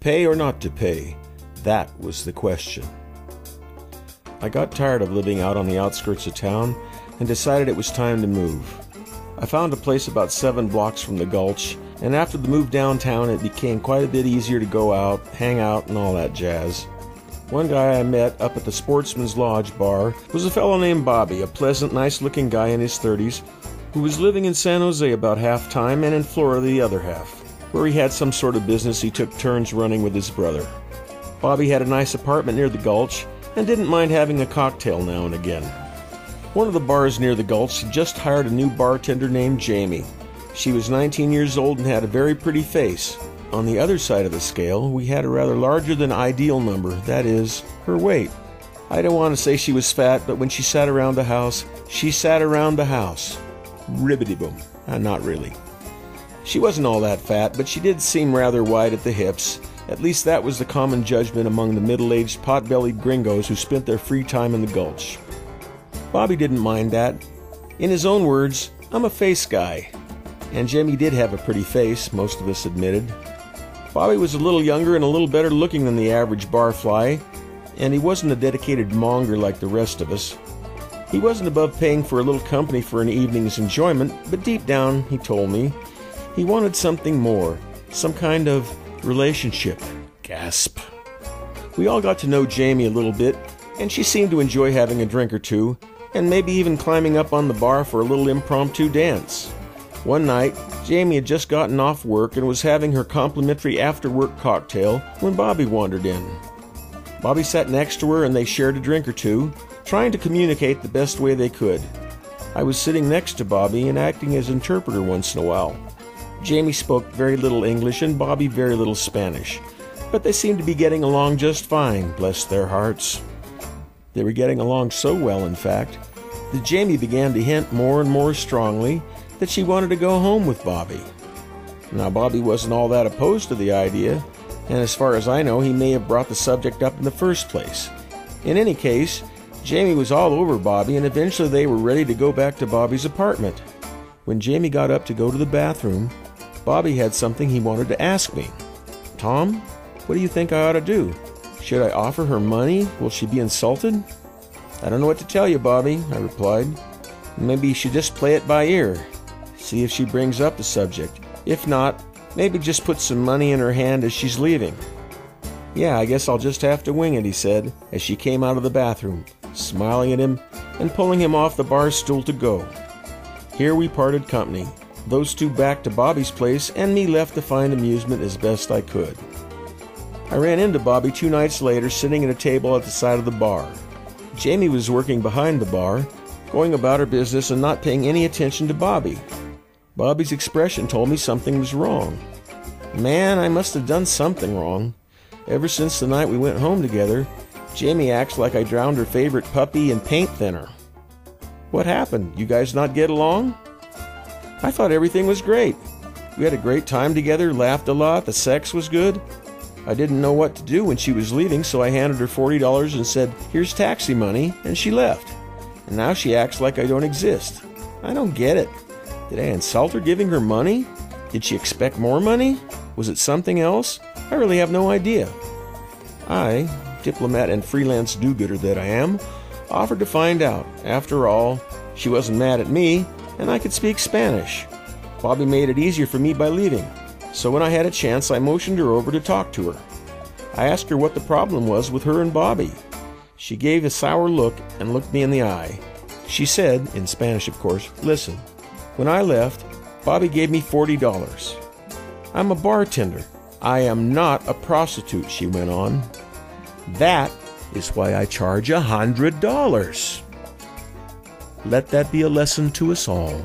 pay or not to pay? That was the question. I got tired of living out on the outskirts of town and decided it was time to move. I found a place about 7 blocks from the Gulch, and after the move downtown it became quite a bit easier to go out, hang out, and all that jazz. One guy I met up at the Sportsman's Lodge bar was a fellow named Bobby, a pleasant, nice-looking guy in his 30s who was living in San Jose about half time and in Florida the other half, where he had some sort of business he took turns running with his brother. Bobby had a nice apartment near the Gulch and didn't mind having a cocktail now and again. One of the bars near the Gulch had just hired a new bartender named Jamie. She was 19 years old and had a very pretty face. On the other side of the scale, we had a rather larger than ideal number, that is, her weight. I don't want to say she was fat, but when she sat around the house, she sat around the house. Ribbity-boom. Not really. She wasn't all that fat, but she did seem rather wide at the hips. At least that was the common judgment among the middle-aged, pot-bellied gringos who spent their free time in the Gulch. Bobby didn't mind that. In his own words, I'm a face guy. And Jamie did have a pretty face, most of us admitted. Bobby was a little younger and a little better looking than the average barfly, and he wasn't a dedicated monger like the rest of us. He wasn't above paying for a little company for an evening's enjoyment, but deep down, he told me, he wanted something more, some kind of relationship. Gasp. We all got to know Jamie a little bit, and she seemed to enjoy having a drink or two, and maybe even climbing up on the bar for a little impromptu dance. One night, Jamie had just gotten off work and was having her complimentary after-work cocktail when Bobby wandered in. Bobby sat next to her and they shared a drink or two, trying to communicate the best way they could. I was sitting next to Bobby and acting as interpreter once in a while. Jamie spoke very little English and Bobby very little Spanish, but they seemed to be getting along just fine, bless their hearts. They were getting along so well, in fact, that Jamie began to hint more and more strongly that she wanted to go home with Bobby. Now, Bobby wasn't all that opposed to the idea, and as far as I know, he may have brought the subject up in the first place. In any case, Jamie was all over Bobby, and eventually they were ready to go back to Bobby's apartment. When Jamie got up to go to the bathroom, Bobby had something he wanted to ask me. Tom, what do you think I ought to do? Should I offer her money? Will she be insulted? I don't know what to tell you, Bobby, I replied. Maybe you should just play it by ear. See if she brings up the subject. If not, maybe just put some money in her hand as she's leaving. Yeah, I guess I'll just have to wing it, he said, as she came out of the bathroom, smiling at him and pulling him off the bar stool to go. Here we parted company, those two back to Bobby's place and me left to find amusement as best I could. I ran into Bobby 2 nights later sitting at a table at the side of the bar. Jamie was working behind the bar, going about her business and not paying any attention to Bobby. Bobby's expression told me something was wrong. Man, I must have done something wrong. Ever since the night we went home together, Jamie acts like I drowned her favorite puppy in paint thinner. What happened? You guys not get along? I thought everything was great. We had a great time together, laughed a lot, the sex was good. I didn't know what to do when she was leaving, so I handed her $40 and said, "Here's taxi money," and she left. And now she acts like I don't exist. I don't get it. Did I insult her giving her money? Did she expect more money? Was it something else? I really have no idea. I, diplomat and freelance do-gooder that I am, offered to find out. After all, she wasn't mad at me, and I could speak Spanish. Bobby made it easier for me by leaving, so when I had a chance, I motioned her over to talk to her. I asked her what the problem was with her and Bobby. She gave a sour look and looked me in the eye. She said, in Spanish of course, "Listen, when I left, Bobby gave me $40. I'm a bartender. I am not a prostitute," she went on. "That is why I charge $100. Let that be a lesson to us all.